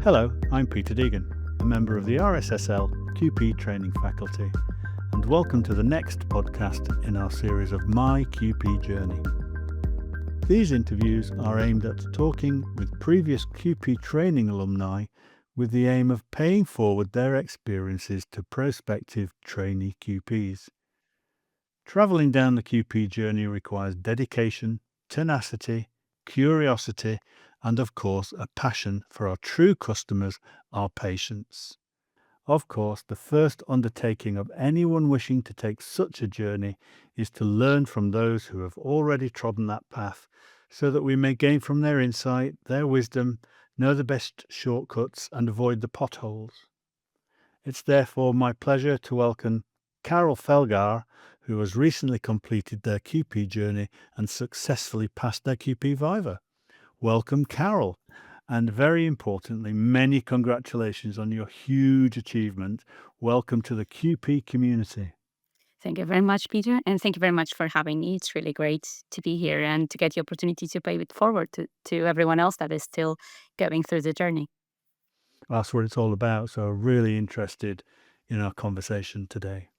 Hello, I'm Peter Deegan, a member of the RSSL QP training faculty, and welcome to the next podcast in our series of My QP Journey. These interviews are aimed at talking with previous QP training alumni with the aim of paying forward their experiences to prospective trainee QPs. Travelling down the QP journey requires dedication, tenacity, curiosity, and of course a passion for our true customers, our patients. Of course, the first undertaking of anyone wishing to take such a journey is to learn from those who have already trodden that path, so that we may gain from their insight, their wisdom, know the best shortcuts and avoid the potholes. It's therefore my pleasure to welcome Carol Felgar, who has recently completed their QP journey and successfully passed their QP Viva. Welcome, Carol. And very importantly, many congratulations on your huge achievement. Welcome to the QP community. Thank you very much, Peter, and thank you very much for having me. It's really great to be here and to get the opportunity to pay it forward to everyone else that is still going through the journey. That's what it's all about. So really interested in our conversation today.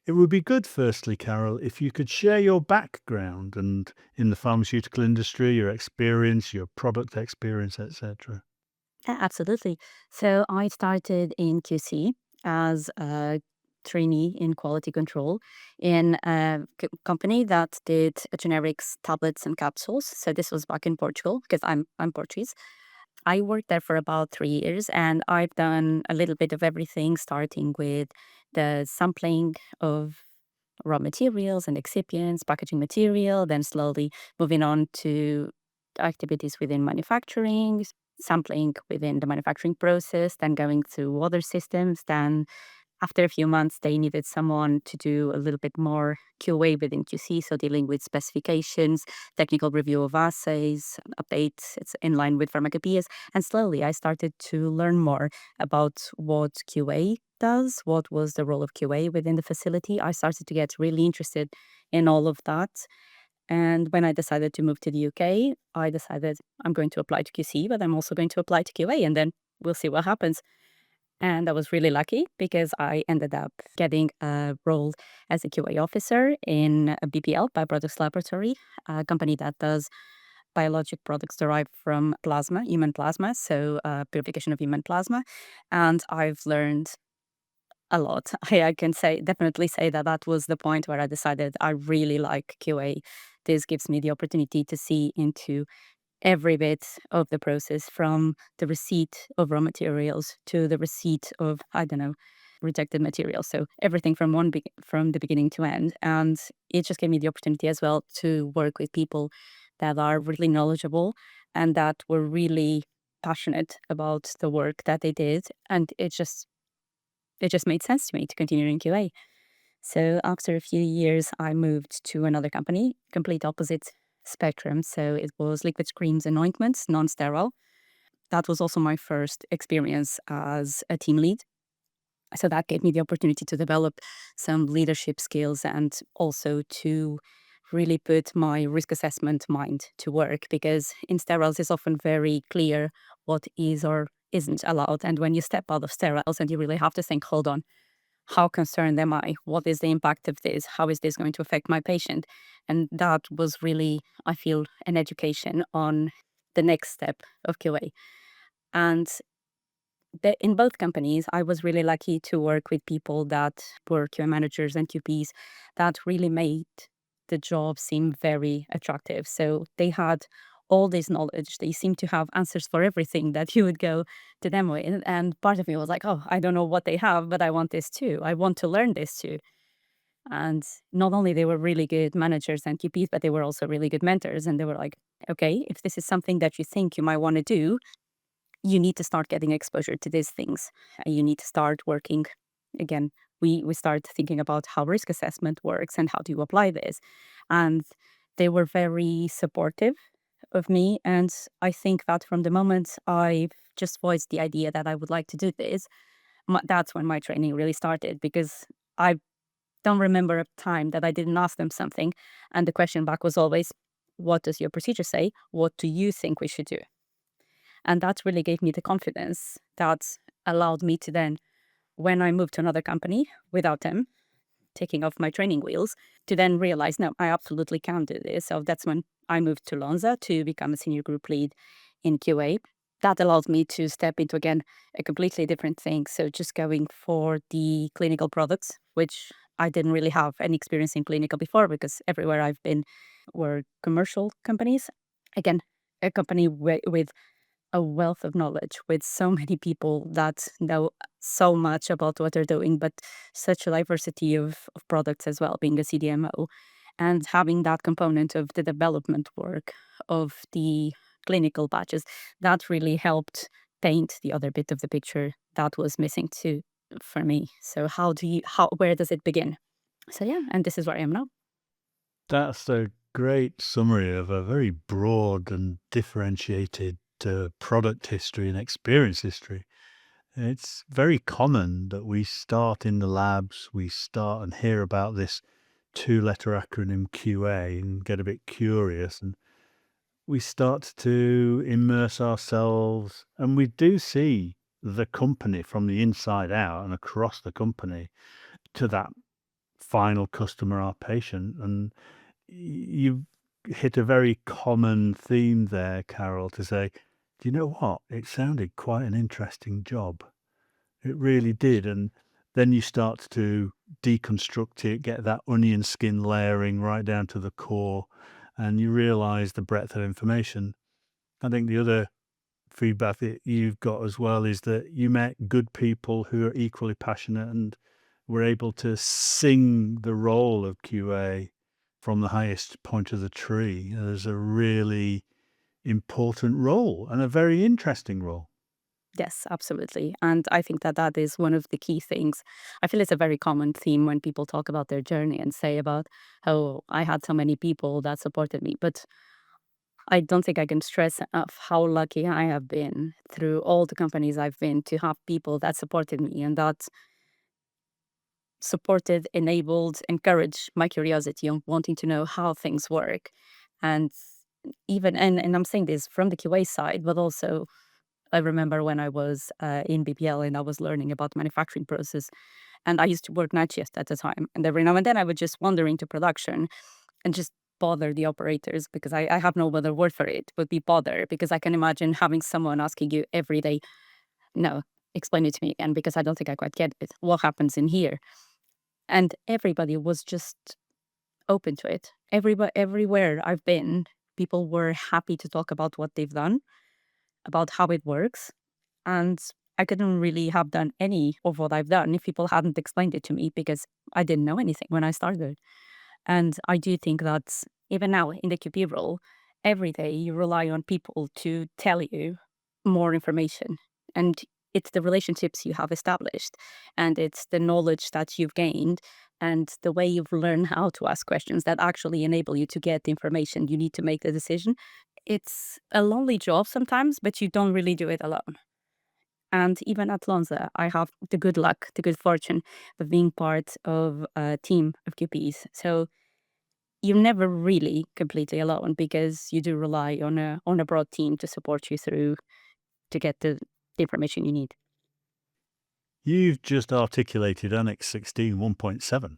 It would be good, firstly, Carol, if you could share your background and in the pharmaceutical industry, your experience, your product experience, etc. Yeah, absolutely. So I started in QC as a trainee in quality control in a company that did generics, tablets, and capsules. So this was back in Portugal because I'm Portuguese. I worked there for about 3 years and I've done a little bit of everything, starting with the sampling of raw materials and excipients, packaging material, then slowly moving on to activities within manufacturing, sampling within the manufacturing process, then going through other systems. Then after a few months, they needed someone to do a little bit more QA within QC, so dealing with specifications, technical review of assays, updates. It's in line with pharmacopoeias. And slowly, I started to learn more about what QA does, what was the role of QA within the facility. I started to get really interested in all of that. And when I decided to move to the UK, I decided I'm going to apply to QC, but I'm also going to apply to QA, and then we'll see what happens. And I was really lucky because I ended up getting a role as a QA officer in a BPL, Bioproducts Laboratory, a company that does biologic products derived from plasma, human plasma, so purification of human plasma. And I've learned a lot. I can definitely say that that was the point where I decided I really like QA. This gives me the opportunity to see into every bit of the process, from the receipt of raw materials to the receipt of, I don't know, rejected materials. So everything from from the beginning to end. And it just gave me the opportunity as well to work with people that are really knowledgeable and that were really passionate about the work that they did. And it just made sense to me to continue in QA. So after a few years, I moved to another company, complete opposite spectrum. So it was liquid creams and ointments, non-sterile. That was also my first experience as a team lead. So that gave me the opportunity to develop some leadership skills and also to really put my risk assessment mind to work, because in steriles it's often very clear what is or isn't allowed. And when you step out of steriles and you really have to think, hold on, how concerned am I? What is the impact of this? How is this going to affect my patient? And that was really, I feel, an education on the next step of QA. And in both companies, I was really lucky to work with people that were QA managers and QPs that really made the job seem very attractive. So they had all this knowledge. They seemed to have answers for everything that you would go to them with. And part of me was like, oh, I don't know what they have, but I want this too. I want to learn this too. And not only they were really good managers and QPs, but they were also really good mentors. And they were like, okay, if this is something that you think you might want to do, you need to start getting exposure to these things. And you need to start working. Again, we start thinking about how risk assessment works and how do you apply this. And they were very supportive of me. And I think that from the moment I just voiced the idea that I would like to do this, that's when my training really started, because I don't remember a time that I didn't ask them something. And the question back was always, what does your procedure say? What do you think we should do? And that really gave me the confidence that allowed me to then, when I moved to another company without them taking off my training wheels, to then realize, no, I absolutely can do this. So that's when I moved to Lonza to become a senior group lead in QA. That allowed me to step into, again, a completely different thing. So just going for the clinical products, which I didn't really have any experience in clinical before, because everywhere I've been were commercial companies. Again, a company with a wealth of knowledge, with so many people that know so much about what they're doing, but such a diversity of products as well, being a CDMO, and having that component of the development work of the clinical batches, that really helped paint the other bit of the picture that was missing too for me. So where does it begin? So yeah, and this is where I am now. That's a great summary of a very broad and differentiated product history and experience history. It's very common that we start in the labs, we start and hear about this two-letter acronym QA and get a bit curious, and we start to immerse ourselves, and we do see the company from the inside out and across the company to that final customer, our patient. And you've hit a very common theme there, Carol, to say, do you know what? It sounded quite an interesting job. It really did. And then you start to deconstruct it, get that onion skin layering right down to the core, and you realize the breadth of information. I think the other feedback that you've got as well is that you met good people who are equally passionate and were able to sing the role of QA from the highest point of the tree as a really important role and a very interesting role. Yes, absolutely. And I think that that is one of the key things. I feel it's a very common theme when people talk about their journey and say about how I had so many people that supported me. But I don't think I can stress enough how lucky I have been through all the companies I've been to have people that supported me and that supported, enabled, encouraged my curiosity on wanting to know how things work. And and I'm saying this from the QA side, but also I remember when I was in BPL and I was learning about manufacturing process, and I used to work night shift at the time. And every now and then I would just wander into production and just bother the operators because I have no other word for it, would be bother, because I can imagine having someone asking you every day, no, explain it to me again because I don't think I quite get it. What happens in here? And everybody was just open to it. Everywhere I've been, people were happy to talk about what they've done, about how it works. And I couldn't really have done any of what I've done if people hadn't explained it to me because I didn't know anything when I started. And I do think that even now in the QP role, every day you rely on people to tell you more information. And it's the relationships you have established, and it's the knowledge that you've gained, and the way you've learned how to ask questions that actually enable you to get the information you need to make the decision. It's a lonely job sometimes, but you don't really do it alone. And even at Lonza, I have the good luck, the good fortune of being part of a team of QPs. So you're never really completely alone because you do rely on a broad team to support you through to get the information you need. You've just articulated Annex 16 1.7.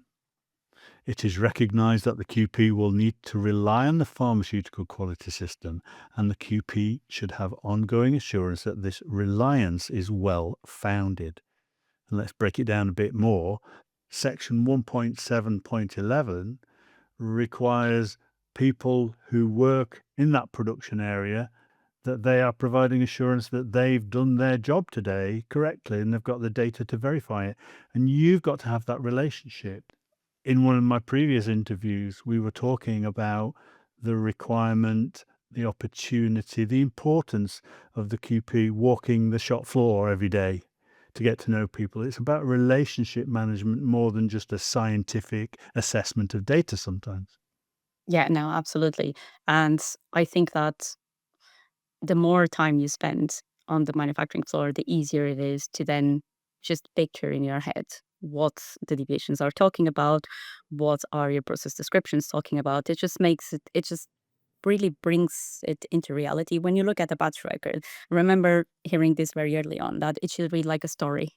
It is recognized that the QP will need to rely on the pharmaceutical quality system, and the QP should have ongoing assurance that this reliance is well founded. And let's break it down a bit more. Section 1.7.11 requires people who work in that production area that they are providing assurance that they've done their job today correctly and they've got the data to verify it. And you've got to have that relationship. In one of my previous interviews, we were talking about the requirement, the opportunity, the importance of the QP walking the shop floor every day to get to know people. It's about relationship management more than just a scientific assessment of data sometimes. Yeah, no, absolutely. And I think that the more time you spend on the manufacturing floor, the easier it is to then just picture in your head what the deviations are talking about, what are your process descriptions talking about. It just makes it just really brings it into reality. When you look at a batch record, I remember hearing this very early on, that it should read like a story.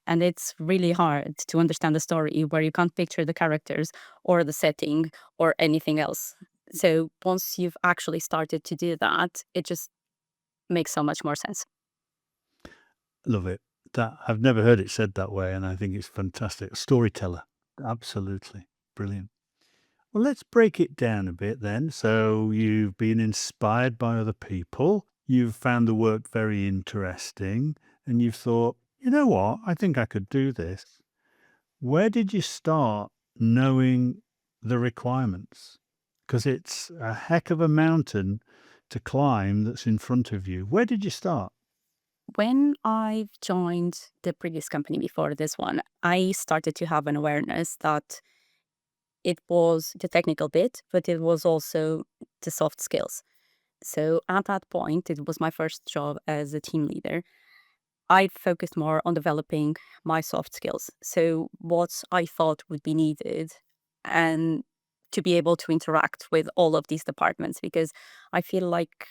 And it's really hard to understand a story where you can't picture the characters or the setting or anything else. So once you've actually started to do that, it just makes so much more sense. Love it. That I've never heard it said that way, and I think it's fantastic. Storyteller. Absolutely. Brilliant. Well, let's break it down a bit then. So you've been inspired by other people. You've found the work very interesting, and you've thought, you know what? I think I could do this. Where did you start knowing the requirements? Because it's a heck of a mountain to climb that's in front of you. Where did you start? When I joined the previous company before this one, I started to have an awareness that it was the technical bit, but it was also the soft skills. So at that point, it was my first job as a team leader. I focused more on developing my soft skills. So what I thought would be needed and to be able to interact with all of these departments, because I feel like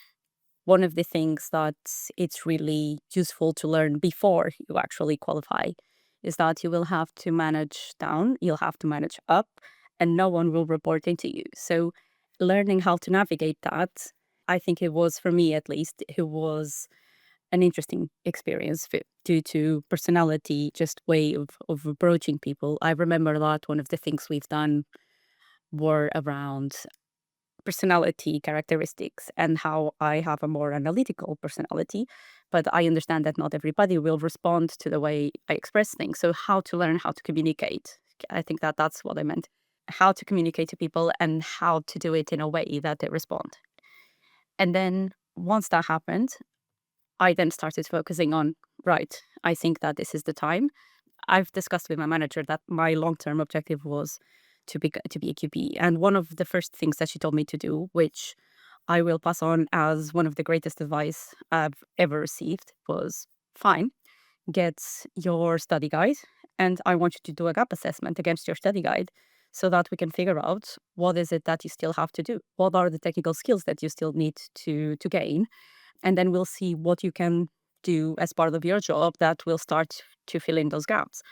one of the things that it's really useful to learn before you actually qualify is that you will have to manage down, you'll have to manage up, and no one will report into you. So learning how to navigate that, I think it was, for me at least, it was an interesting experience due to personality, just way of approaching people. I remember that one of the things we've done were around personality characteristics and how I have a more analytical personality, but I understand that not everybody will respond to the way I express things. So how to learn how to communicate. I think that that's what I meant. How to communicate to people and how to do it in a way that they respond. And then once that happened, I then started focusing on, right, I think that this is the time. I've discussed with my manager that my long-term objective was to be a QP. And one of the first things that she told me to do, which I will pass on as one of the greatest advice I've ever received, was fine, get your study guide, and I want you to do a gap assessment against your study guide so that we can figure out what is it that you still have to do. What are the technical skills that you still need to gain? And then we'll see what you can do as part of your job that will start to fill in those gaps.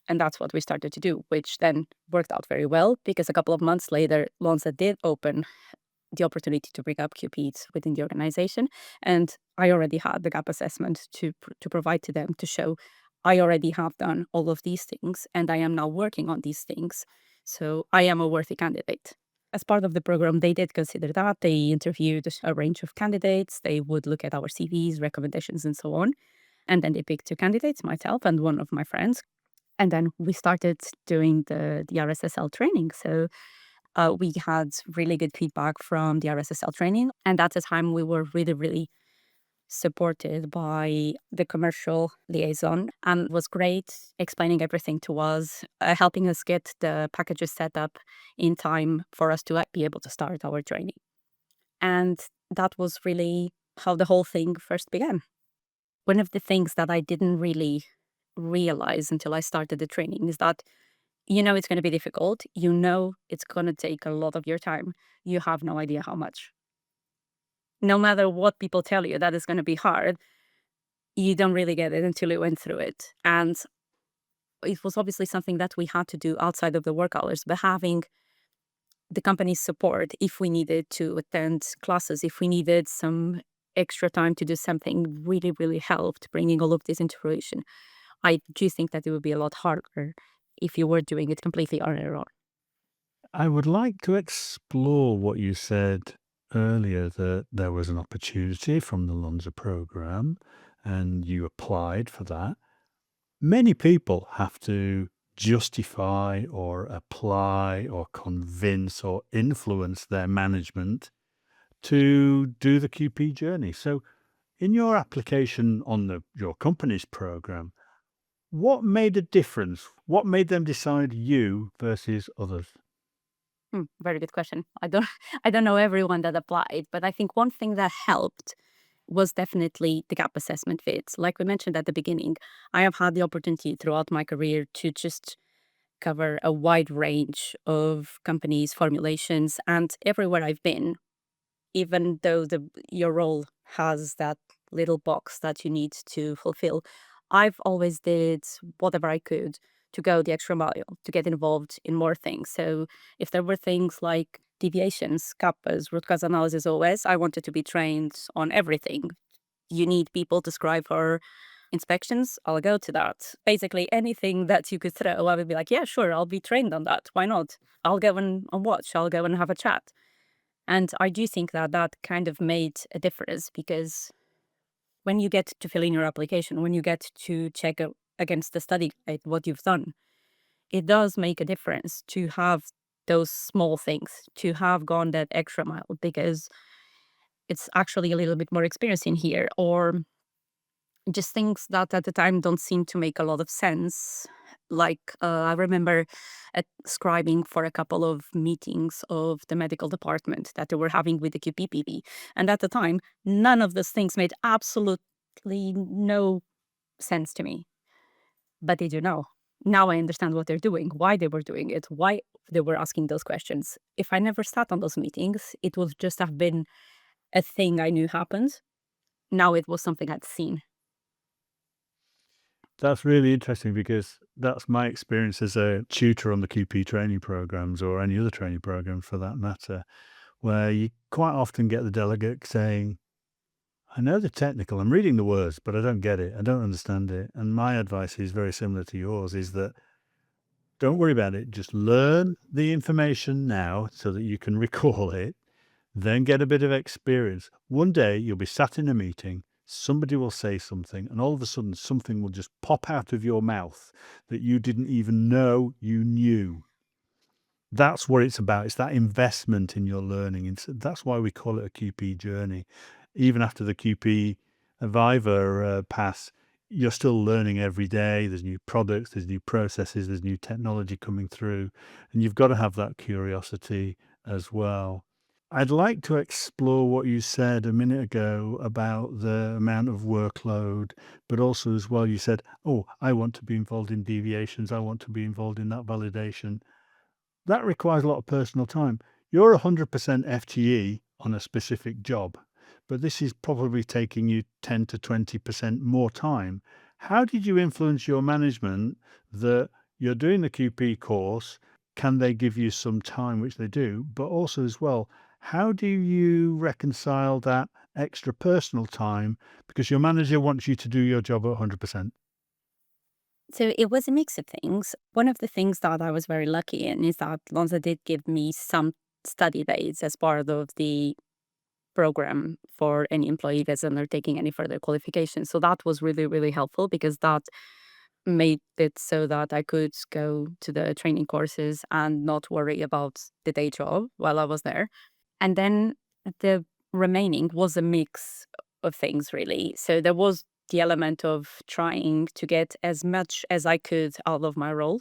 And that's what we started to do, which then worked out very well because a couple of months later, Lonza did open the opportunity to bring up QPs within the organization. And I already had the gap assessment to provide to them to show I already have done all of these things and I am now working on these things. So I am a worthy candidate. As part of the program, they did consider that. They interviewed a range of candidates. They would look at our CVs, recommendations, and so on. And then they picked two candidates, myself and one of my friends. And then we started doing the RSSL training. So we had really good feedback from the RSSL training. And at the time, we were really, really supported by the commercial liaison and was great explaining everything to us, helping us get the packages set up in time for us to be able to start our training. And that was really how the whole thing first began. One of the things that I didn't really realize until I started the training is that it's going to be difficult. It's going to take a lot of your time. You have no idea how much. No matter what people tell you that is going to be hard, you don't really get it until you went through it. And it was obviously something that we had to do outside of the work hours, but having the company's support if we needed to attend classes, if we needed some extra time to do something, really, really helped bringing all of this into fruition. I do think that it would be a lot harder if you were doing it completely on your own. I would like to explore what you said earlier, that there was an opportunity from the Lonza program and you applied for that. Many people have to justify or apply or convince or influence their management to do the QP journey. So, in your application on your company's program, what made a difference? What made them decide you versus others? Very good question. I don't I don't know everyone that applied, but I think one thing that helped was definitely the gap assessment fits. Like we mentioned at the beginning, I have had the opportunity throughout my career to just cover a wide range of companies, formulations, and everywhere I've been, even though your role has that little box that you need to fulfill, I've always did whatever I could to go the extra mile, to get involved in more things. So if there were things like deviations, kappas, root cause analysis, OS, I wanted to be trained on everything. You need people to scribe for inspections, I'll go to that. Basically, anything that you could throw, I would be like, yeah, sure, I'll be trained on that. Why not? I'll go and watch, I'll go and have a chat. And I do think that that kind of made a difference, because when you get to fill in your application, when you get to check against the study guide what you've done, it does make a difference to have those small things, to have gone that extra mile, because it's actually a little bit more experience in here, or just things that at the time don't seem to make a lot of sense. Like I remember scribing for a couple of meetings of the medical department that they were having with the QPPB. And at the time, none of those things made absolutely no sense to me. But they do now. Now I understand what they're doing, why they were doing it, why they were asking those questions. If I never sat on those meetings, it would just have been a thing I knew happened. Now it was something I'd seen. That's really interesting because that's my experience as a tutor on the QP training programs, or any other training program for that matter, where you quite often get the delegate saying, I know the technical, I'm reading the words, but I don't get it. I don't understand it. And my advice is very similar to yours, is that don't worry about it. Just learn the information now so that you can recall it, then get a bit of experience. One day you'll be sat in a meeting, somebody will say something, and all of a sudden something will just pop out of your mouth that you didn't even know you knew. That's what it's about. It's that investment in your learning. That's why we call it a QP journey. Even after the QP Viva pass, you're still learning every day. There's new products, there's new processes, there's new technology coming through, and you've got to have that curiosity as well. I'd like to explore what you said a minute ago about the amount of workload, but also as well, you said, oh, I want to be involved in deviations. I want to be involved in that validation. That requires a lot of personal time. You're 100% FTE on a specific job, but this is probably taking you 10 to 20% more time. How did you influence your management that you're doing the QP course? Can they give you some time, which they do, but also as well, how do you reconcile that extra personal time because your manager wants you to do your job at 100%? So it was a mix of things. One of the things that I was very lucky in is that Lonza did give me some study days as part of the program for any employee that's undertaking any further qualifications. So that was really, really helpful, because that made it so that I could go to the training courses and not worry about the day job while I was there. And then the remaining was a mix of things, really. So there was the element of trying to get as much as I could out of my role.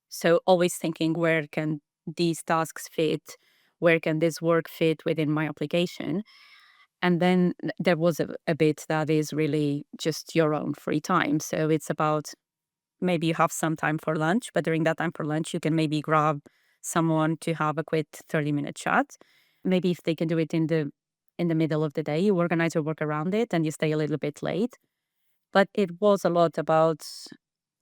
So always thinking, where can these tasks fit? Where can this work fit within my application? And then there was a bit that is really just your own free time. So it's about, maybe you have some time for lunch, but during that time for lunch, you can maybe grab someone to have a quick 30-minute chat. Maybe if they can do it in the middle of the day, you organize your work around it and you stay a little bit late. But it was a lot about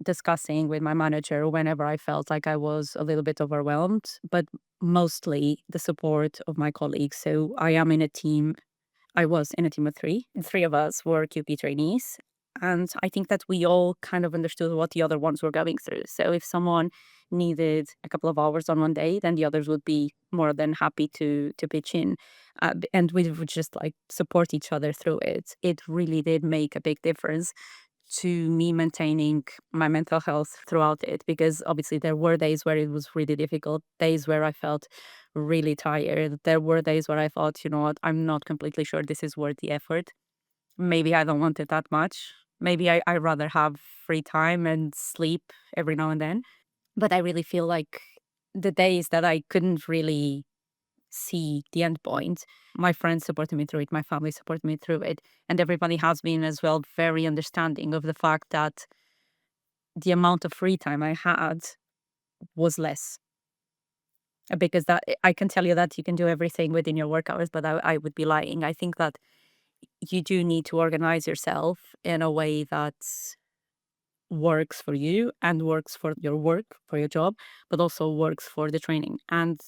discussing with my manager whenever I felt like I was a little bit overwhelmed, but mostly the support of my colleagues. So I was in a team of three. The three of us were QP trainees. And I think that we all kind of understood what the other ones were going through. So if someone needed a couple of hours on one day, then the others would be more than happy to pitch in. And we would just like support each other through it. It really did make a big difference to me maintaining my mental health throughout it, because obviously there were days where it was really difficult, days where I felt really tired. There were days where I thought, you know what, I'm not completely sure this is worth the effort. Maybe I don't want it that much. Maybe I rather have free time and sleep every now and then. But I really feel like the days that I couldn't really see the end point, my friends supported me through it, my family supported me through it, and everybody has been as well very understanding of the fact that the amount of free time I had was less. Because that I can tell you that you can do everything within your work hours, but I would be lying. I think that you do need to organize yourself in a way that works for you and works for your work, for your job, but also works for the training. And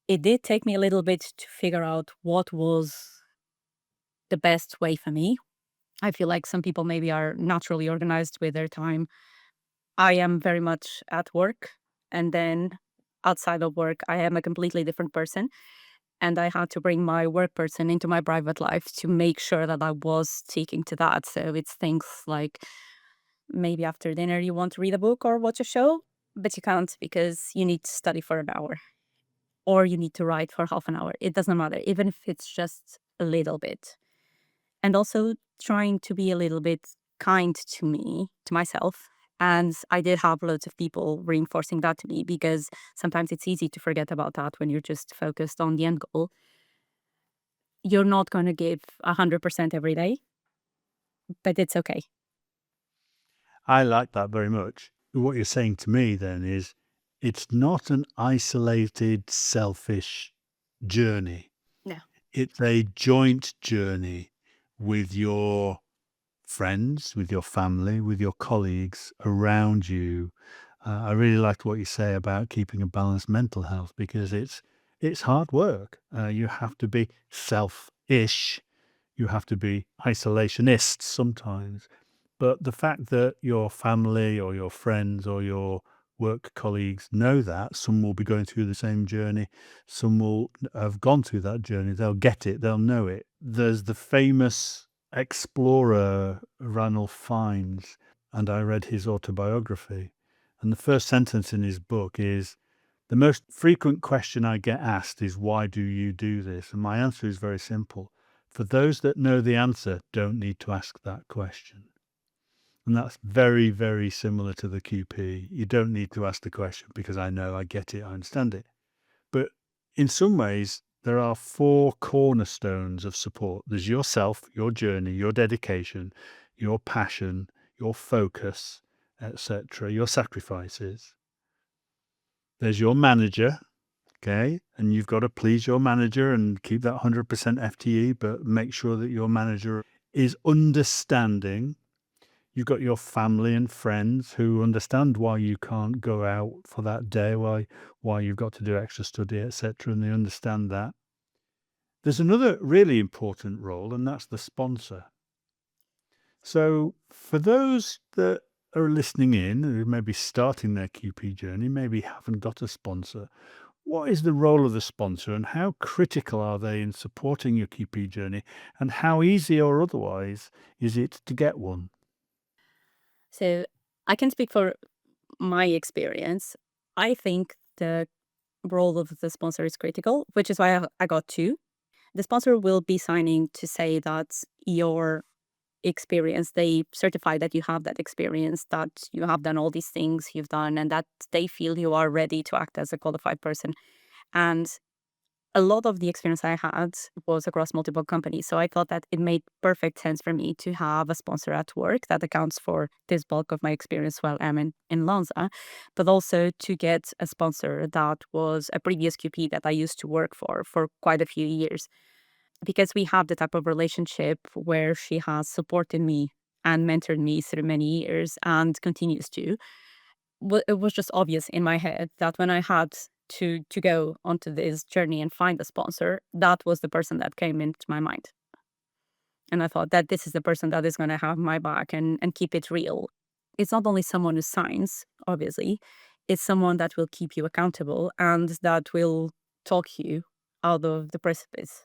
it did take me a little bit to figure out what was the best way for me. I feel like some people maybe are naturally organized with their time. I am very much at work, and then outside of work, I am a completely different person. And I had to bring my work person into my private life to make sure that I was sticking to that. So it's things like maybe after dinner you want to read a book or watch a show, but you can't because you need to study for an hour or you need to write for half an hour. It doesn't matter, even if it's just a little bit. And also trying to be a little bit kind to me, to myself. And I did have loads of people reinforcing that to me because sometimes it's easy to forget about that when you're just focused on the end goal. You're not going to give 100% every day, but it's okay. I like that very much. What you're saying to me then is it's not an isolated, selfish journey. No. It's a joint journey with your friends, with your family, with your colleagues around you. I really liked what you say about keeping a balanced mental health because it's hard work. You have to be selfish. You have to be isolationist sometimes. But the fact that your family or your friends or your work colleagues know that, some will be going through the same journey, some will have gone through that journey, they'll get it, they'll know it. There's the famous explorer Ranulph Fiennes, and I read his autobiography. And the first sentence in his book is, "The most frequent question I get asked is, 'Why do you do this?' And my answer is very simple. For those that know the answer, don't need to ask that question." And that's very, very similar to the QP. You don't need to ask the question because I know, I get it, I understand it. But in some ways, there are four cornerstones of support. There's yourself, your journey, your dedication, your passion, your focus, etc., your sacrifices. There's your manager, okay? And you've got to please your manager and keep that 100% FTE, but make sure that your manager is understanding. You've got your family and friends who understand why you can't go out for that day, why you've got to do extra study, etc., and they understand that. There's another really important role, and that's the sponsor. So for those that are listening in, who may be starting their QP journey, maybe haven't got a sponsor, what is the role of the sponsor and how critical are they in supporting your QP journey, and how easy or otherwise is it to get one? So I can speak for my experience. I think the role of the sponsor is critical, which is why I got two. The sponsor will be signing to say that your experience, they certify that you have that experience, that you have done all these things you've done, and that they feel you are ready to act as a qualified person. And a lot of the experience I had was across multiple companies. So I thought that it made perfect sense for me to have a sponsor at work that accounts for this bulk of my experience while I'm in Lanza, but also to get a sponsor that was a previous QP that I used to work for quite a few years. Because we have the type of relationship where she has supported me and mentored me through many years and continues to. It was just obvious in my head that when I had to go onto this journey and find a sponsor, that was the person that came into my mind. And I thought that this is the person that is going to have my back and keep it real. It's not only someone who signs, obviously, it's someone that will keep you accountable and that will talk you out of the precipice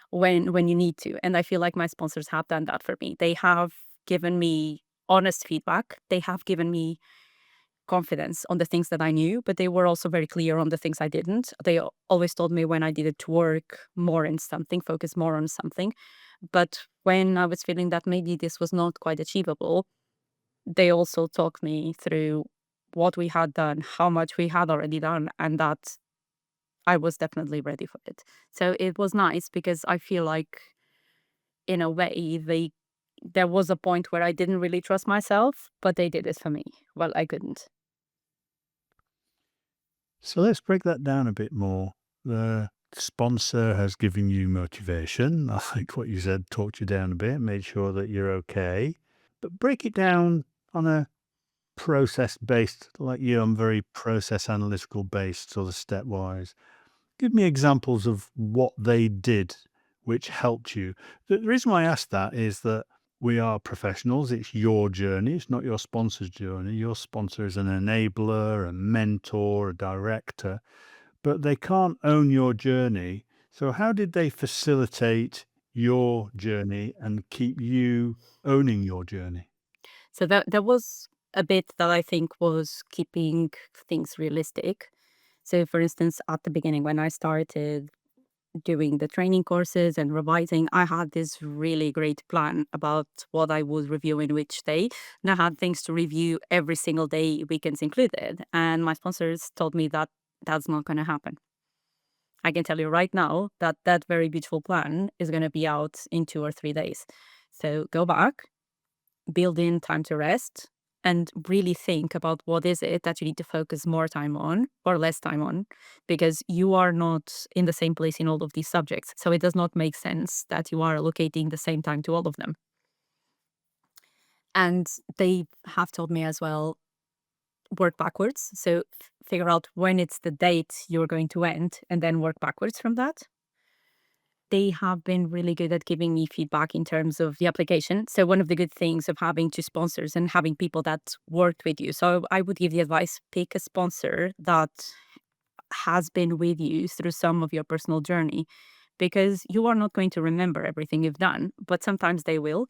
when you need to. And I feel like my sponsors have done that for me. They have given me honest feedback. They have given me confidence on the things that I knew, but they were also very clear on the things I didn't. They always told me when I needed to work more in something, focus more on something. But when I was feeling that maybe this was not quite achievable, they also talked me through what we had done, how much we had already done, and that I was definitely ready for it. So it was nice because I feel like in a way there was a point where I didn't really trust myself, but they did it for me. Well, I couldn't. So let's break that down a bit more. The sponsor has given you motivation. I like what you said, talked you down a bit, made sure that you're okay. But break it down on a process based, like you, I'm very process analytical based, sort of stepwise. Give me examples of what they did which helped you. The reason why I ask that is that we are professionals. It's your journey. It's not your sponsor's journey. Your sponsor is an enabler, a mentor, a director, but they can't own your journey. So, how did they facilitate your journey and keep you owning your journey? So that was a bit that I think was keeping things realistic. So, for instance, at the beginning, when I started doing the training courses and revising, I had this really great plan about what I would review in which day. And I had things to review every single day, weekends included. And my sponsors told me that that's not going to happen. I can tell you right now that that very beautiful plan is going to be out in 2 or 3 days. So go back, build in time to rest, and really think about what is it that you need to focus more time on or less time on, because you are not in the same place in all of these subjects. So it does not make sense that you are allocating the same time to all of them. And they have told me as well, work backwards. So figure out when it's the date you're going to end and then work backwards from that. They have been really good at giving me feedback in terms of the application. So one of the good things of having two sponsors and having people that worked with you. So I would give the advice, pick a sponsor that has been with you through some of your personal journey, because you are not going to remember everything you've done, but sometimes they will,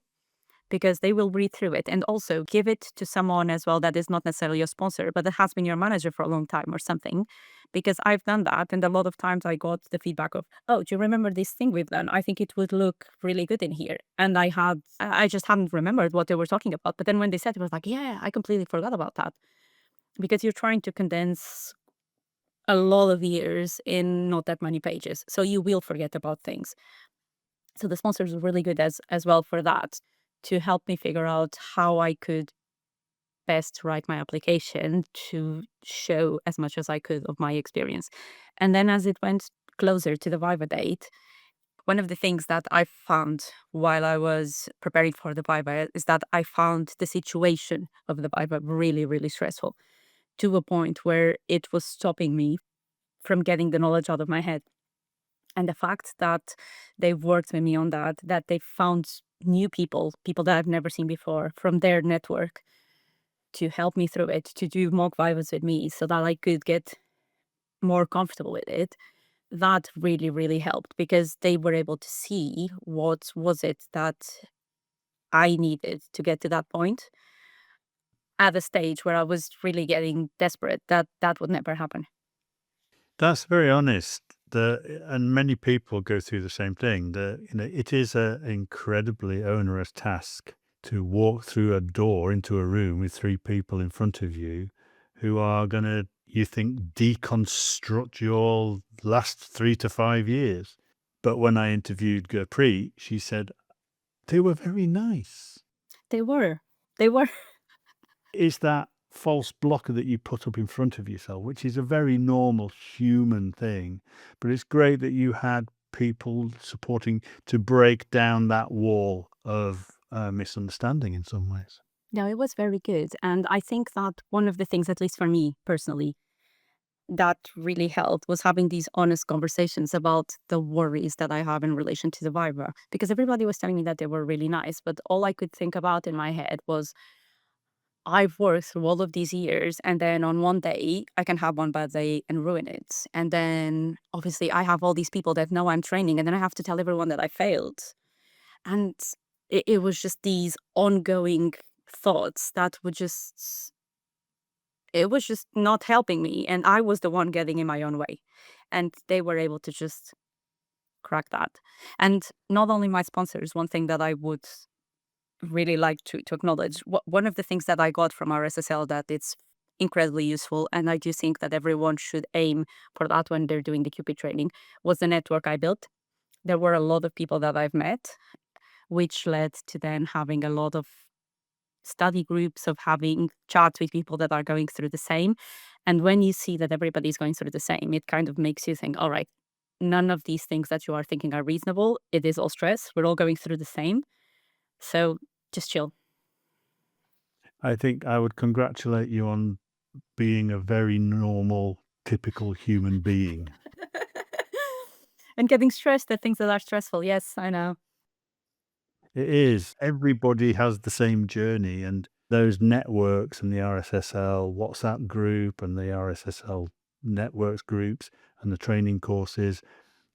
because they will read through it, and also give it to someone as well that is not necessarily your sponsor, but that has been your manager for a long time or something. Because I've done that, and a lot of times I got the feedback of, "Oh, do you remember this thing we've done? I think it would look really good in here." And I just hadn't remembered what they were talking about. But then when they said it, was like, "Yeah, I completely forgot about that." Because you're trying to condense a lot of years in not that many pages, so you will forget about things. So the sponsors were really good as well for that, to help me figure out how I could best write my application to show as much as I could of my experience. And then as it went closer to the Viva date, one of the things that I found while I was preparing for the Viva is that I found the situation of the Viva really, really stressful, to a point where it was stopping me from getting the knowledge out of my head. And the fact that they've worked with me on that, that they found new people that I've never seen before from their network to help me through it, to do mock vivas with me so that I could get more comfortable with it. That really, really helped, because they were able to see what was it that I needed to get to that point at a stage where I was really getting desperate. That would never happen. That's very honest. And many people go through the same thing. It is an incredibly onerous task to walk through a door into a room with three people in front of you who are going to, you think, deconstruct your last 3 to 5 years. But when I interviewed Gurpreet, she said they were very nice. They were. They were. Is that false blocker that you put up in front of yourself, which is a very normal human thing. But it's great that you had people supporting to break down that wall of misunderstanding in some ways. No, it was very good. And I think that one of the things, at least for me personally, that really helped was having these honest conversations about the worries that I have in relation to the Viva. Because everybody was telling me that they were really nice, but all I could think about in my head was, I've worked through all of these years, and then on one day I can have one bad day and ruin it. And then obviously I have all these people that know I'm training, and then I have to tell everyone that I failed. And it was just these ongoing thoughts that would just, it was just not helping me. And I was the one getting in my own way. And they were able to just crack that. And not only my sponsors, one thing that I would really like to acknowledge, one of the things that I got from RSSL that it's incredibly useful, and I do think that everyone should aim for that when they're doing the QP training, was the network I built. There were a lot of people that I've met, which led to then having a lot of study groups, of having chats with people that are going through the same. And when you see that everybody's going through the same, it kind of makes you think, all right, none of these things that you are thinking are reasonable. It is all stress. We're all going through the same. So just chill. I think I would congratulate you on being a very normal, typical human being. And getting stressed at things that are stressful. Yes, I know. It is. Everybody has the same journey, and those networks and the RSSL WhatsApp group and the RSSL networks groups and the training courses,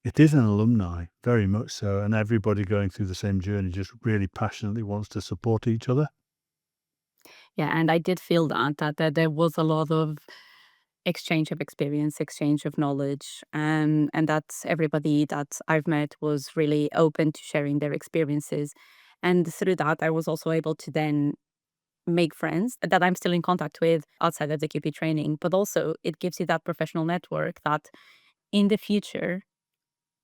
it is an alumni, very much so, and everybody going through the same journey just really passionately wants to support each other. Yeah, and I did feel that there was a lot of exchange of experience, exchange of knowledge, and that everybody that I've met was really open to sharing their experiences. And through that, I was also able to then make friends that I'm still in contact with outside of the QP training, but also it gives you that professional network that in the future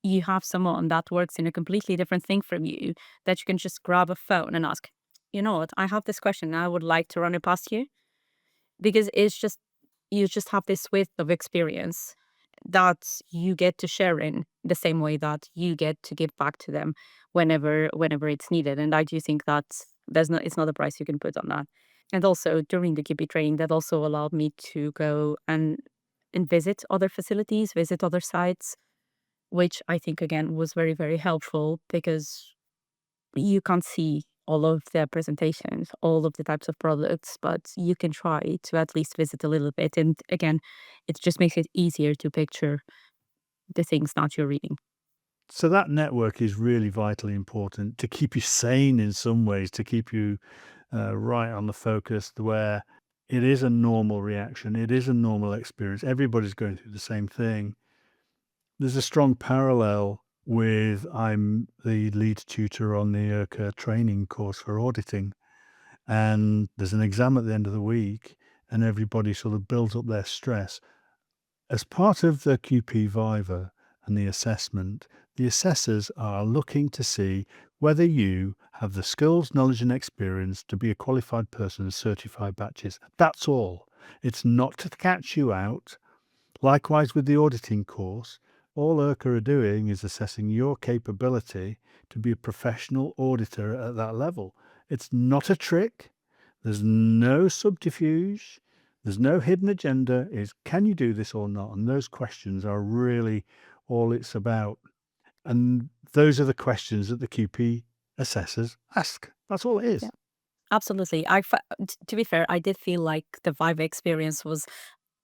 you have someone that works in a completely different thing from you that you can just grab a phone and ask, you know what, I have this question, I would like to run it past you. Because it's just, you just have this width of experience that you get to share in the same way that you get to give back to them whenever it's needed. And I do think that it's not a price you can put on that. And also during the QP training, that also allowed me to go and visit other facilities, visit other sites, which I think again was very, very helpful because you can't see all of their presentations, all of the types of products, but you can try to at least visit a little bit. And again, it just makes it easier to picture the things that you're reading. So that network is really vitally important to keep you sane in some ways, to keep you right on the focus where it is a normal reaction. It is a normal experience. Everybody's going through the same thing. There's a strong parallel with I'm the lead tutor on the IRCA training course for auditing. And there's an exam at the end of the week, and everybody sort of builds up their stress. As part of the QP Viva and the assessment, the assessors are looking to see whether you have the skills, knowledge, and experience to be a qualified person and certified batches. That's all. It's not to catch you out. Likewise with the auditing course, all IRCA are doing is assessing your capability to be a professional auditor at that level. It's not a trick. There's no subterfuge. There's no hidden agenda. It's can you do this or not? And those questions are really all it's about. And those are the questions that the QP assessors ask. That's all it is. Yeah, absolutely. To be fair, I did feel like the Viva experience was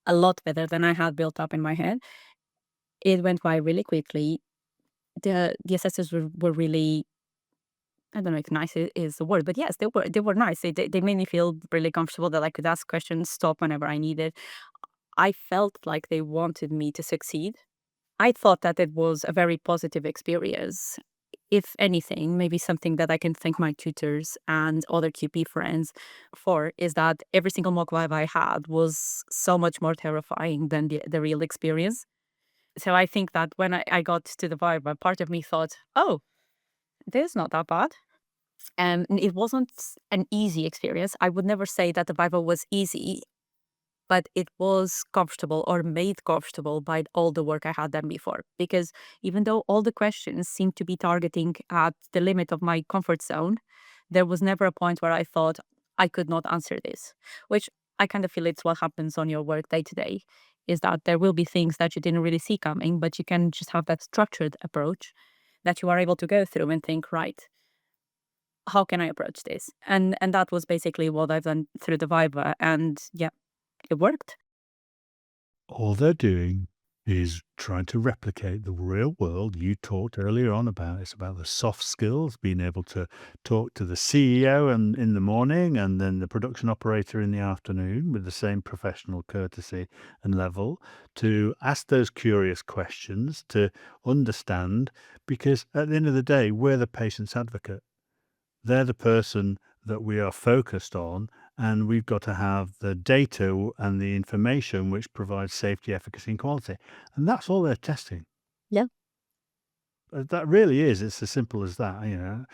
a lot better than I had built up in my head. It went by really quickly. The assessors were really, I don't know if nice is the word, but yes, they were nice. They made me feel really comfortable that I could ask questions, stop whenever I needed. I felt like they wanted me to succeed. I thought that it was a very positive experience. If anything, maybe something that I can thank my tutors and other QP friends for is that every single mock vibe I had was so much more terrifying than the real experience. So I think that when I got to the vibe, a part of me thought, oh, this is not that bad. And it wasn't an easy experience. I would never say that the Bible was easy, but it was comfortable or made comfortable by all the work I had done before. Because even though all the questions seemed to be targeting at the limit of my comfort zone, there was never a point where I thought I could not answer this, which I kind of feel it's what happens on your work day to day, is that there will be things that you didn't really see coming, but you can just have that structured approach that you are able to go through and think, right, how can I approach this? And that was basically what I've done through the Viva. And yeah, it worked. All they're doing is trying to replicate the real world you talked earlier on about. It's about the soft skills, being able to talk to the CEO and in the morning and then the production operator in the afternoon with the same professional courtesy and level, to ask those curious questions, to understand, because at the end of the day, we're the patient's advocate. They're the person that we are focused on, and we've got to have the data and the information which provides safety, efficacy, and quality. And that's all they're testing. Yeah. That really is. It's as simple as that.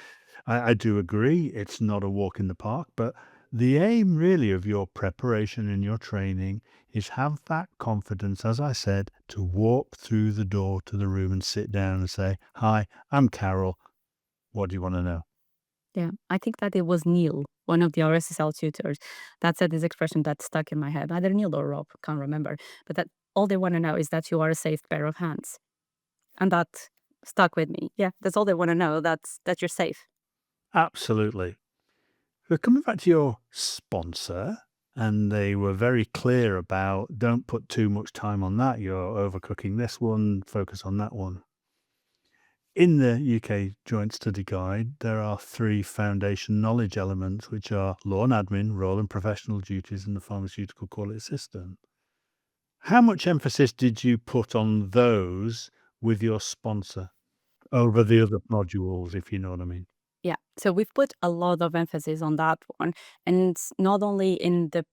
I do agree it's not a walk in the park, but The aim really of your preparation and your training is have that confidence, as I said, to walk through the door to the room and sit down and say, "Hi, I'm Carol. What do you want to know?" Yeah, I think that it was Neil, one of the RSSL tutors, that said this expression that stuck in my head. Either Neil or Rob, can't remember. But that all they want to know is that you are a safe pair of hands. And that stuck with me. Yeah, that's all they want to know, that you're safe. Absolutely. But coming back to your sponsor, and they were very clear about don't put too much time on that. You're overcooking this one, focus on that one. In the UK Joint Study Guide, there are 3 foundation knowledge elements, which are law and admin, role and professional duties, and the pharmaceutical quality system. How much emphasis did you put on those with your sponsor over the other modules, if you know what I mean? Yeah. So we've put a lot of emphasis on that one. And it's not only in the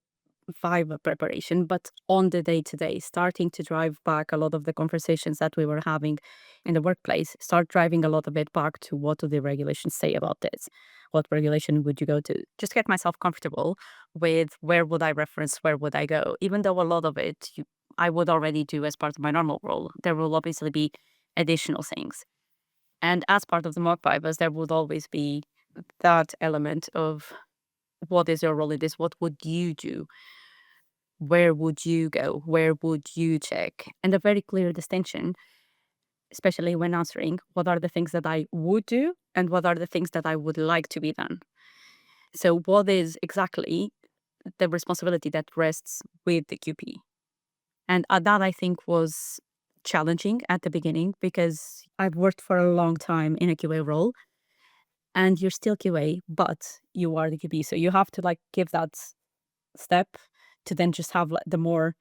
Viva preparation, but on the day to day, starting to drive back a lot of the conversations that we were having in the workplace, start driving a lot of it back to what do the regulations say about this? What regulation would you go to? Just get myself comfortable with where would I reference, where would I go? Even though a lot of it I would already do as part of my normal role, there will obviously be additional things. And as part of the mock Vivas, there would always be that element of what is your role in this? What would you do? Where would you go? Where would you check? And a very clear distinction, especially when answering what are the things that I would do and what are the things that I would like to be done. So, what is exactly the responsibility that rests with the QP? And that I think was challenging at the beginning because I've worked for a long time in a QA role and you're still QA, but you are the QP. So, you have to like give that step to then just have like the more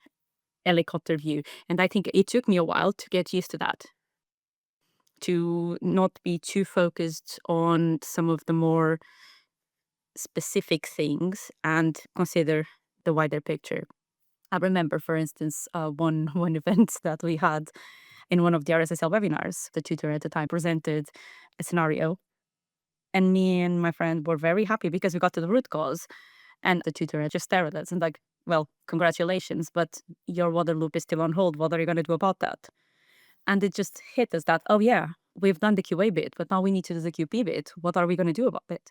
helicopter view. And I think it took me a while to get used to that, to not be too focused on some of the more specific things and consider the wider picture. I remember, for instance, one event that we had in one of the RSSL webinars. The tutor at the time presented a scenario, and me and my friend were very happy because we got to the root cause. And the tutor just stared at us and like, well, congratulations, but your water loop is still on hold. What are you going to do about that? And it just hit us that, oh yeah, we've done the QA bit, but now we need to do the QP bit. What are we going to do about it?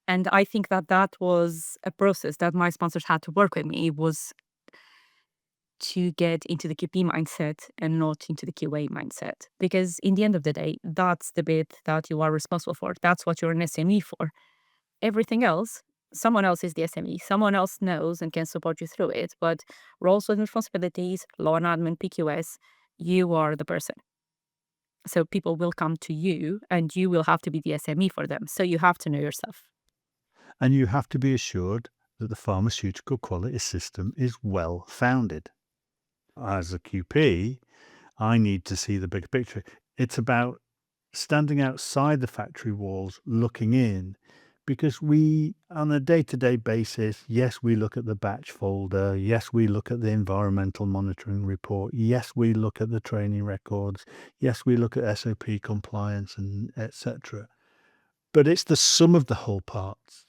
And I think that that was a process that my sponsors had to work with me, was to get into the QP mindset and not into the QA mindset. Because in the end of the day, that's the bit that you are responsible for. That's what you're an SME for. Everything else, someone else is the SME. Someone else knows and can support you through it. But roles and responsibilities, law and admin, PQS, you are the person. So people will come to you and you will have to be the SME for them. So you have to know yourself. And you have to be assured that the pharmaceutical quality system is well founded. As a QP, I need to see the bigger picture. It's about standing outside the factory walls, looking in, because we, on a day-to-day basis, yes, we look at the batch folder. Yes, we look at the environmental monitoring report. Yes, we look at the training records. Yes, we look at SOP compliance and etc. But it's the sum of the whole parts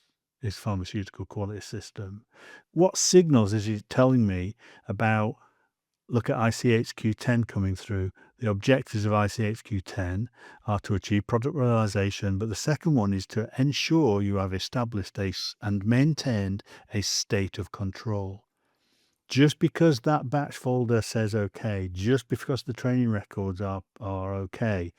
is pharmaceutical quality system. What signals is it telling me about, look at ICHQ10 coming through. The objectives of ICHQ10 are to achieve product realization, but the second one is to ensure you have established and maintained a state of control. Just because that batch folder says okay, just because the training records are okay,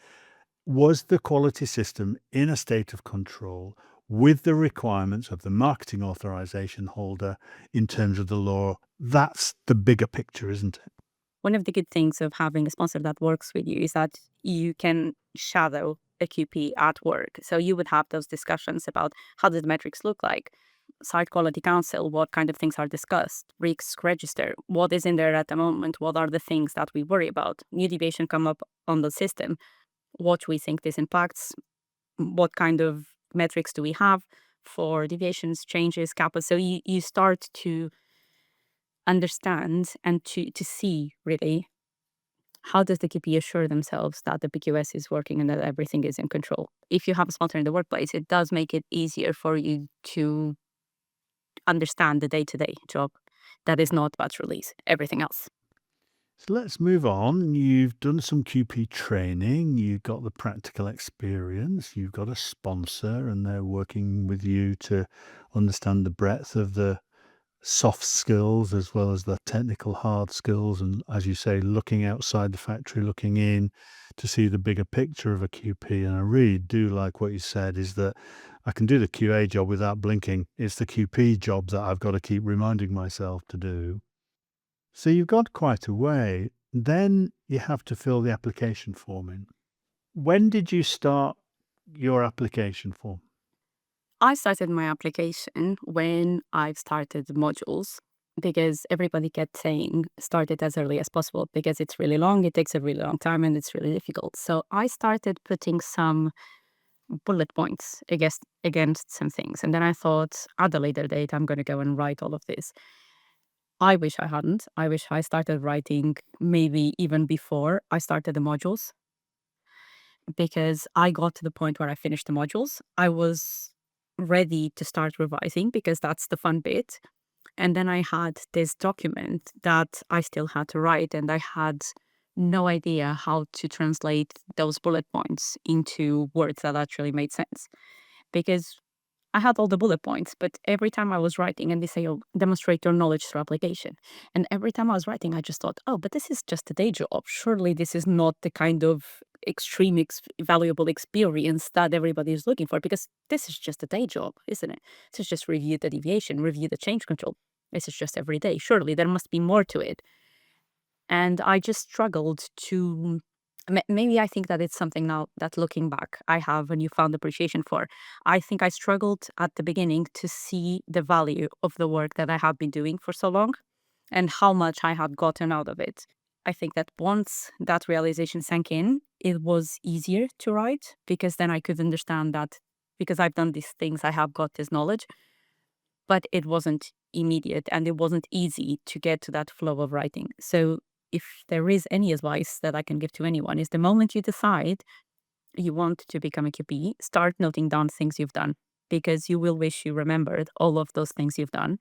was the quality system in a state of control with the requirements of the marketing authorization holder in terms of the law? That's the bigger picture, isn't it? One of the good things of having a sponsor that works with you is that you can shadow a QP at work. So you would have those discussions about how does the metrics look like, site quality council, what kind of things are discussed, risk register, what is in there at the moment, what are the things that we worry about, new deviation come up on the system, what we think this impacts, what kind of metrics do we have for deviations, changes, kappas. So you start to understand and to see really how does the KP assure themselves that the PQS is working and that everything is in control. If you have a sponsor in the workplace, it does make it easier for you to understand the day-to-day job that is not batch release, everything else. So let's move on. You've done some QP training, you've got the practical experience, you've got a sponsor, and they're working with you to understand the breadth of the soft skills as well as the technical hard skills. And as you say, looking outside the factory, looking in to see the bigger picture of a QP. And I really do like what you said is that I can do the QA job without blinking. It's the QP job that I've got to keep reminding myself to do. So you've got quite a way. Then you have to fill the application form in. When did you start your application form? I started my application when I've started the modules because everybody kept saying start it as early as possible because it's really long, it takes a really long time, and it's really difficult. So I started putting some bullet points against some things. And then I thought at a later date, I'm going to go and write all of this. I wish I hadn't. I wish I started writing maybe even before I started the modules because I got to the point where I finished the modules. I was ready to start revising because that's the fun bit. And then I had this document that I still had to write, and I had no idea how to translate those bullet points into words that actually made sense. Because I had all the bullet points, but every time I was writing, and they say, oh, demonstrate your knowledge through application. And every time I was writing, I just thought, oh, but this is just a day job. Surely this is not the kind of extreme, valuable experience that everybody is looking for, because this is just a day job, isn't it? This is just review the deviation, review the change control. This is just every day. Surely there must be more to it. And I just struggled to. Maybe I think that it's something now that looking back, I have a newfound appreciation for. I think I struggled at the beginning to see the value of the work that I had been doing for so long and how much I had gotten out of it. I think that once that realization sank in, it was easier to write because then I could understand that because I've done these things, I have got this knowledge, but it wasn't immediate and it wasn't easy to get to that flow of writing. So if there is any advice that I can give to anyone is the moment you decide you want to become a QP, start noting down things you've done because you will wish you remembered all of those things you've done.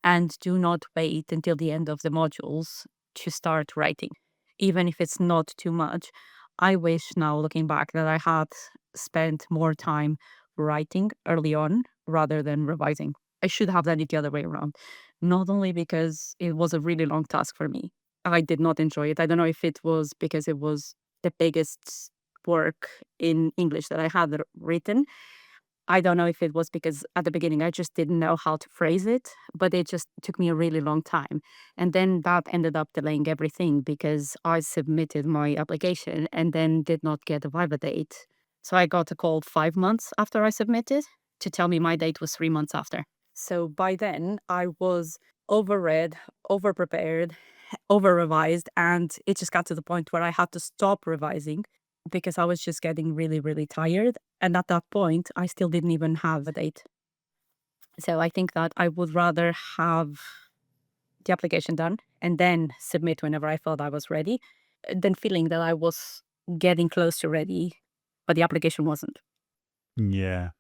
And do not wait until the end of the modules to start writing, even if it's not too much. I wish now, looking back, that I had spent more time writing early on rather than revising. I should have done it the other way around, not only because it was a really long task for me. I did not enjoy it. I don't know if it was because it was the biggest work in English that I had written. I don't know if it was because at the beginning I just didn't know how to phrase it, but it just took me a really long time. And then that ended up delaying everything because I submitted my application and then did not get a Viva date. So I got a call 5 months after I submitted to tell me my date was 3 months after. So by then I was overread, overprepared, over revised, and it just got to the point where I had to stop revising because I was just getting really, really tired. And at that point, I still didn't even have a date. So I think that I would rather have the application done and then submit whenever I felt I was ready than feeling that I was getting close to ready, but the application wasn't. Yeah.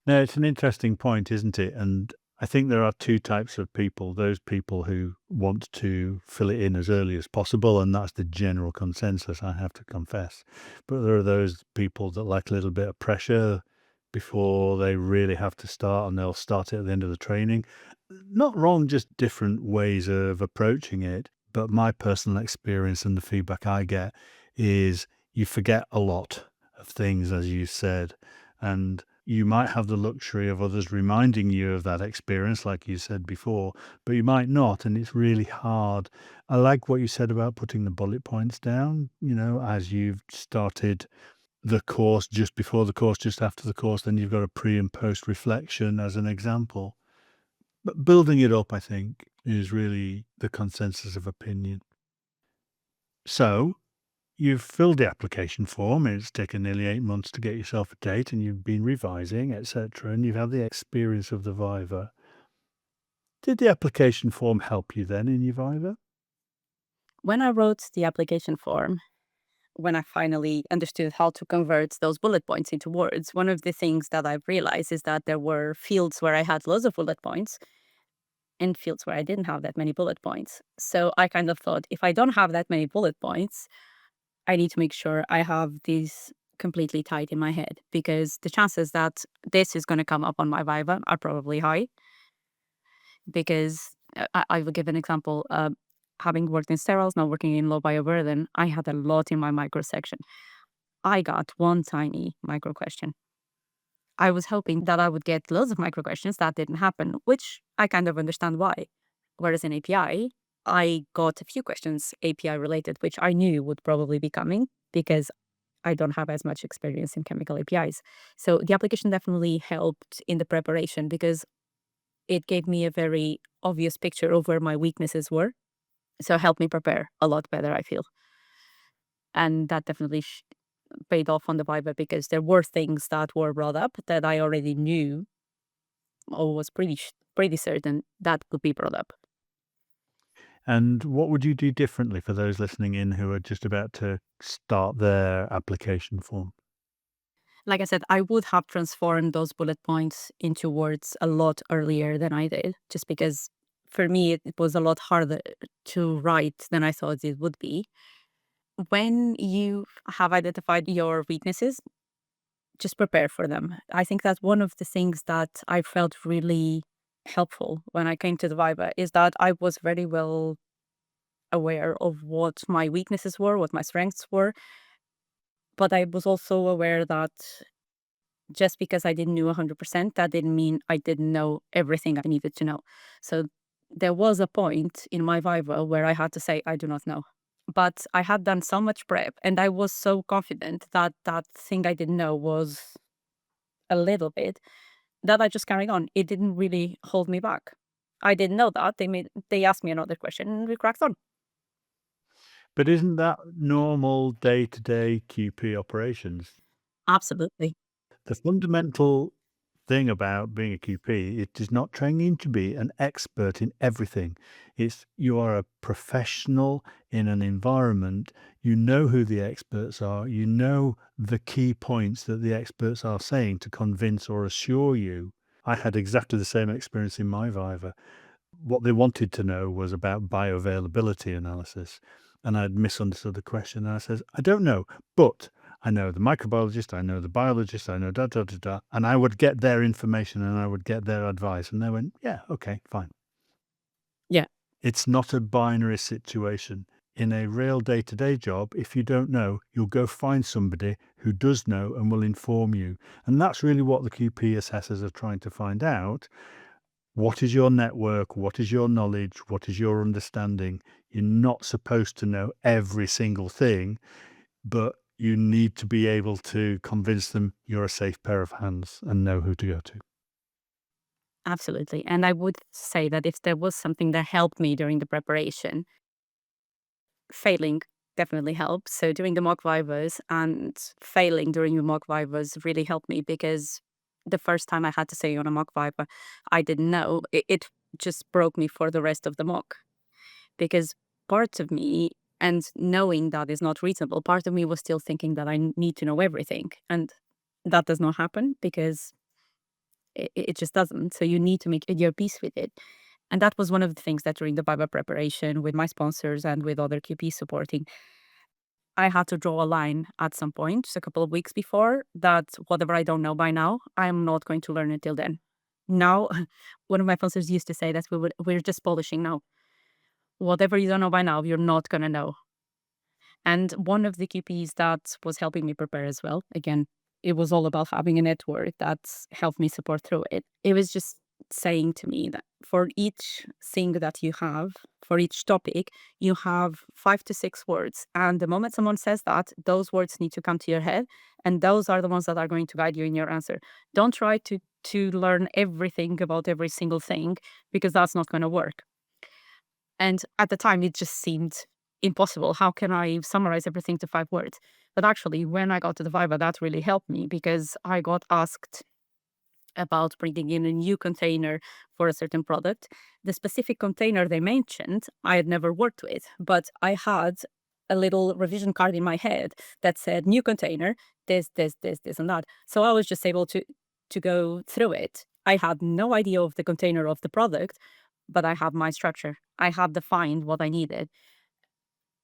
No, it's an interesting point, isn't it? And I think there are two types of people. Those people who want to fill it in as early as possible, and that's the general consensus, I have to confess. But there are those people that like a little bit of pressure before they really have to start, and they'll start it at the end of the training. Not wrong, just different ways of approaching it. But my personal experience and the feedback I get is you forget a lot of things, as you said. And you might have the luxury of others reminding you of that experience, like you said before, but you might not, and it's really hard. I like what you said about putting the bullet points down, as you've started the course, just before the course, just after the course, then you've got a pre and post reflection as an example. But building it up, I think, is really the consensus of opinion. So, you've filled the application form. It's taken nearly 8 months to get yourself a date, and you've been revising, etc., and you've had the experience of the Viva. Did the application form help you then in your Viva? When I wrote the application form, when I finally understood how to convert those bullet points into words, one of the things that I've realized is that there were fields where I had loads of bullet points and fields where I didn't have that many bullet points. So I kind of thought, if I don't have that many bullet points, I need to make sure I have these completely tight in my head, because the chances that this is going to come up on my Viva are probably high. Because I will give an example. Having worked in sterols, now working in low bioburden, I had a lot in my micro section. I got one tiny micro question. I was hoping that I would get loads of micro questions. That didn't happen, which I kind of understand why. Whereas in API, I got a few questions API related, which I knew would probably be coming because I don't have as much experience in chemical APIs. So the application definitely helped in the preparation because it gave me a very obvious picture of where my weaknesses were. So it helped me prepare a lot better, I feel. And that definitely paid off on the Viva because there were things that were brought up that I already knew or was pretty certain that could be brought up. And what would you do differently for those listening in who are just about to start their application form? Like I said, I would have transformed those bullet points into words a lot earlier than I did, just because for me it was a lot harder to write than I thought it would be. When you have identified your weaknesses, just prepare for them. I think that one of the things that I felt really helpful when I came to the Viva is that I was very well aware of what my weaknesses were, what my strengths were, but I was also aware that just because I didn't know 100%, that didn't mean I didn't know everything I needed to know. So there was a point in my Viva where I had to say, I do not know. But I had done so much prep and I was so confident that that thing I didn't know was a little bit that I just carried on. It didn't really hold me back. I didn't know that. They asked me another question and we cracked on. But isn't that normal day-to-day QP operations? Absolutely. The fundamental thing about being a QP, it is not training to be an expert in everything. It's you are a professional in an environment. You know who the experts are. You know the key points that the experts are saying to convince or assure you. I had exactly the same experience in my Viva. What they wanted to know was about bioavailability analysis. And I'd misunderstood the question. And I says, I don't know, but I know the microbiologist, I know the biologist, I know da da da da. And I would get their information and I would get their advice. And they went, yeah, okay, fine. Yeah, It's not a binary situation. In a real day-to-day job, if you don't know, you'll go find somebody who does know and will inform you. And that's really what the QP assessors are trying to find out. What is your network? What is your knowledge? What is your understanding? You're not supposed to know every single thing, but you need to be able to convince them you're a safe pair of hands and know who to go to. absolutely. And I would say that if there was something that helped me during the preparation, failing definitely helps. So doing the mock vivas and failing during the mock vivas really helped me because the first time I had to say on a mock viva, I didn't know. It just broke me for the rest of the mock because part of me, and knowing that is not reasonable, part of me was still thinking that I need to know everything. And that does not happen because it just doesn't. So you need to make your peace with it. And that was one of the things that during the Viva preparation with my sponsors and with other QP supporting, I had to draw a line at some point, just a couple of weeks before, that whatever I don't know by now, I'm not going to learn until then. Now, one of my sponsors used to say that we're just polishing now. Whatever you don't know by now, you're not going to know. And one of the QPs that was helping me prepare as well, again, it was all about having a network that helped me support through it. It was just saying to me that for each thing that you have, for each topic, you have 5 to 6 words. And the moment someone says that, those words need to come to your head. And those are the ones that are going to guide you in your answer. Don't try to learn everything about every single thing because that's not going to work. And at the time, it just seemed impossible. How can I summarize everything to 5 words? But actually, when I got to the Viva, that really helped me because I got asked about bringing in a new container for a certain product. The specific container they mentioned, I had never worked with, but I had a little revision card in my head that said new container, this, and that. So I was just able to go through it. I had no idea of the container of the product, but I had my structure. I had defined what I needed.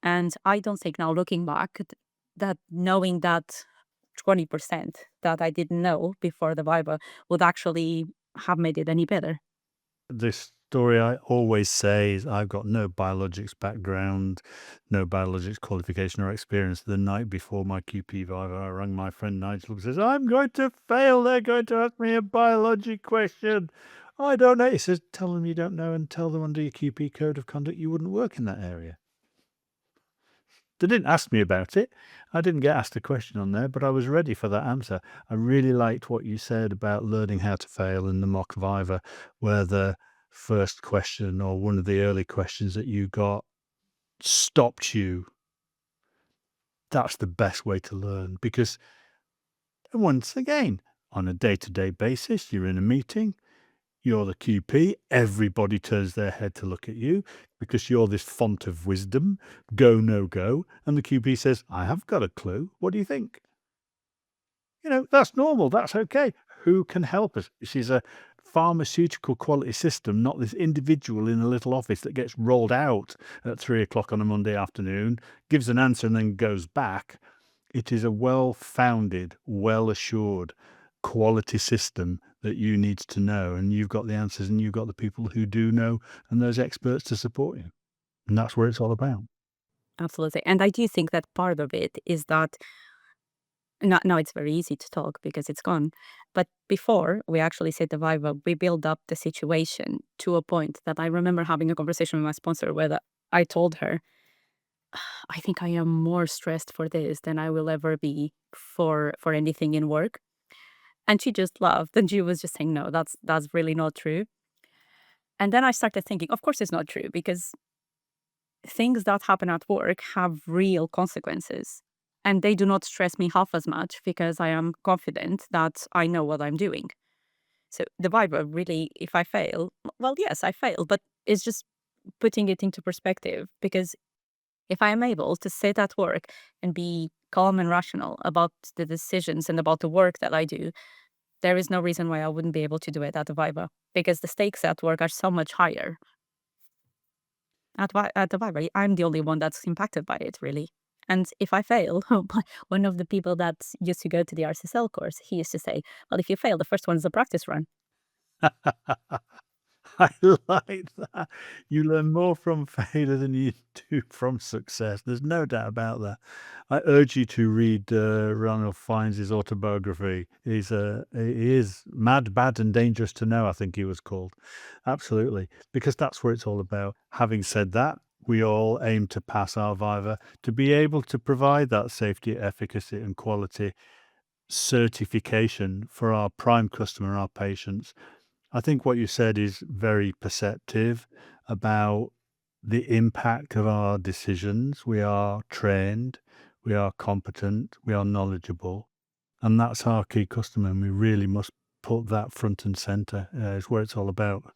And I don't think now, looking back, that knowing that 20% that I didn't know before the Viva would actually have made it any better. This story I always say is I've got no biologics background, no biologics qualification or experience. The night before my QP Viva, I rang my friend Nigel and says, I'm going to fail. They're going to ask me a biology question. I don't know. He says, tell them you don't know and tell them under your QP code of conduct you wouldn't work in that area. They didn't ask me about it. I didn't get asked a question on there, but I was ready for that answer. I really liked what you said about learning how to fail in the mock Viva, where the first question or one of the early questions that you got stopped you. That's the best way to learn because, once again, on a day-to-day basis, you're in a meeting, you're the QP, everybody turns their head to look at you because you're this font of wisdom, go, no go, and the QP says, I have got a clue, what do you think? That's normal, that's okay. Who can help us? This is a pharmaceutical quality system, not this individual in a little office that gets rolled out at 3 o'clock on a Monday afternoon, gives an answer and then goes back. It is a well-founded, well-assured quality system that you need to know, and you've got the answers and you've got the people who do know and those experts to support you. And that's where it's all about. Absolutely. And I do think that part of it is that now it's very easy to talk because it's gone. But before we actually said the Viva, we build up the situation to a point that I remember having a conversation with my sponsor where I told her, I think I am more stressed for this than I will ever be for anything in work. And she just laughed and she was just saying, no, that's really not true. And then I started thinking, of course it's not true because things that happen at work have real consequences. And they do not stress me half as much because I am confident that I know what I'm doing. So the Viva really, if I fail, well, yes, I fail, but it's just putting it into perspective because if I am able to sit at work and be calm and rational about the decisions and about the work that I do, there is no reason why I wouldn't be able to do it at the Viva because the stakes at work are so much higher. At the Viva, I'm the only one that's impacted by it, really. And if I fail, one of the people that used to go to the RSSL course, he used to say, well, if you fail, the first one is a practice run. I like that. You learn more from failure than you do from success. There's no doubt about that. I urge you to read Ranulph Fiennes' autobiography. He is Mad, Bad and Dangerous to Know, I think he was called. Absolutely. Because that's what it's all about. Having said that, we all aim to pass our Viva to be able to provide that safety, efficacy and quality certification for our prime customer, our patients. I think what you said is very perceptive about the impact of our decisions. We are trained, we are competent, we are knowledgeable, and that's our key customer. And we really must put that front and center. Is where it's all about.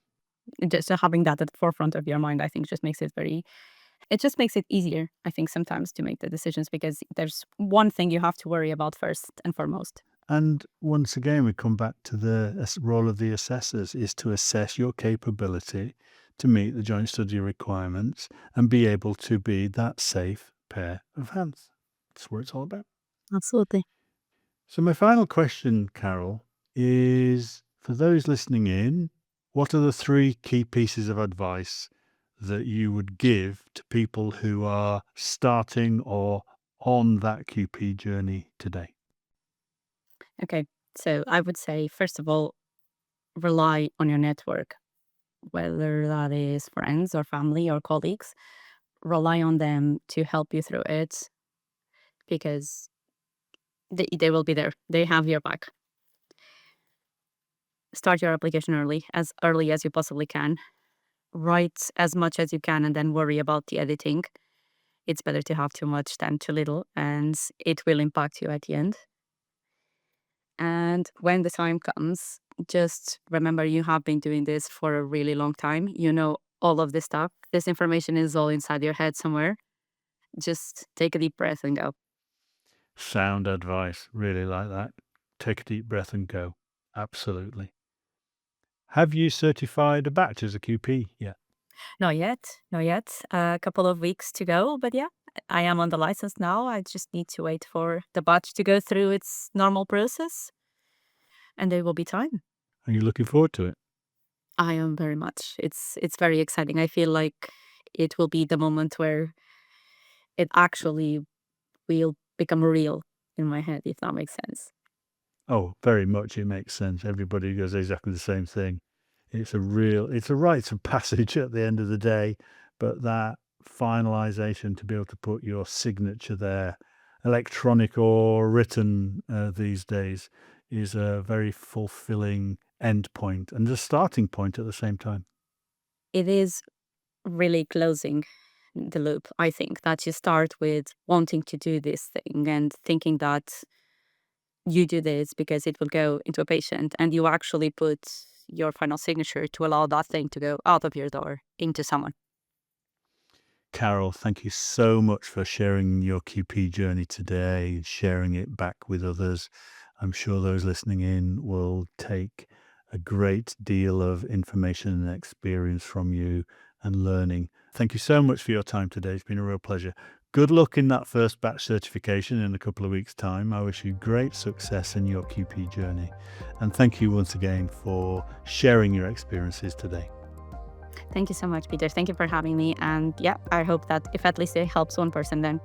Just having that at the forefront of your mind, I think just makes it easier, I think, sometimes to make the decisions because there's one thing you have to worry about first and foremost. And once again, we come back to the role of the assessors is to assess your capability to meet the joint study requirements and be able to be that safe pair of hands. That's what it's all about. Absolutely. So my final question, Carol, is for those listening in, what are the 3 key pieces of advice that you would give to people who are starting or on that QP journey today? Okay. So I would say, first of all, rely on your network, whether that is friends or family or colleagues. Rely on them to help you through it because they will be there. They have your back. Start your application early as you possibly can. Write as much as you can and then worry about the editing. It's better to have too much than too little, and it will impact you at the end. And when the time comes, just remember you have been doing this for a really long time. You know all of this stuff. This information is all inside your head somewhere. Just take a deep breath and go. Sound advice. Really like that. Take a deep breath and go. Absolutely. Have you certified a batch as a QP yet? Not yet, not yet. A couple of weeks to go, but yeah, I am on the license now. I just need to wait for the batch to go through its normal process, and there will be time. Are you looking forward to it? I am very much. It's very exciting. I feel like it will be the moment where it actually will become real in my head, if that makes sense. Oh, very much. It makes sense. Everybody does exactly the same thing. It's a rite of passage at the end of the day, but that finalization to be able to put your signature there, electronic or written these days, is a very fulfilling end point and a starting point at the same time. It is really closing the loop, I think, that you start with wanting to do this thing and thinking that you do this because it will go into a patient, and you actually put your final signature to allow that thing to go out of your door into someone. Carol, thank you so much for sharing your QP journey today, sharing it back with others. I'm sure those listening in will take a great deal of information and experience from you and learning. Thank you so much for your time today. It's been a real pleasure. Good luck in that first batch certification in a couple of weeks' time. I wish you great success in your QP journey. And thank you once again for sharing your experiences today. Thank you so much, Peter. Thank you for having me. And yeah, I hope that if at least it helps one person, then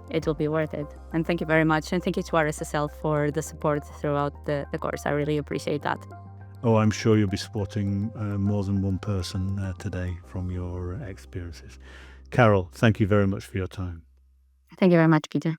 it will be worth it. And thank you very much. And thank you to RSSL for the support throughout the course. I really appreciate that. Oh, I'm sure you'll be supporting more than one person today from your experiences. Carol, thank you very much for your time. Thank you very much, Peter.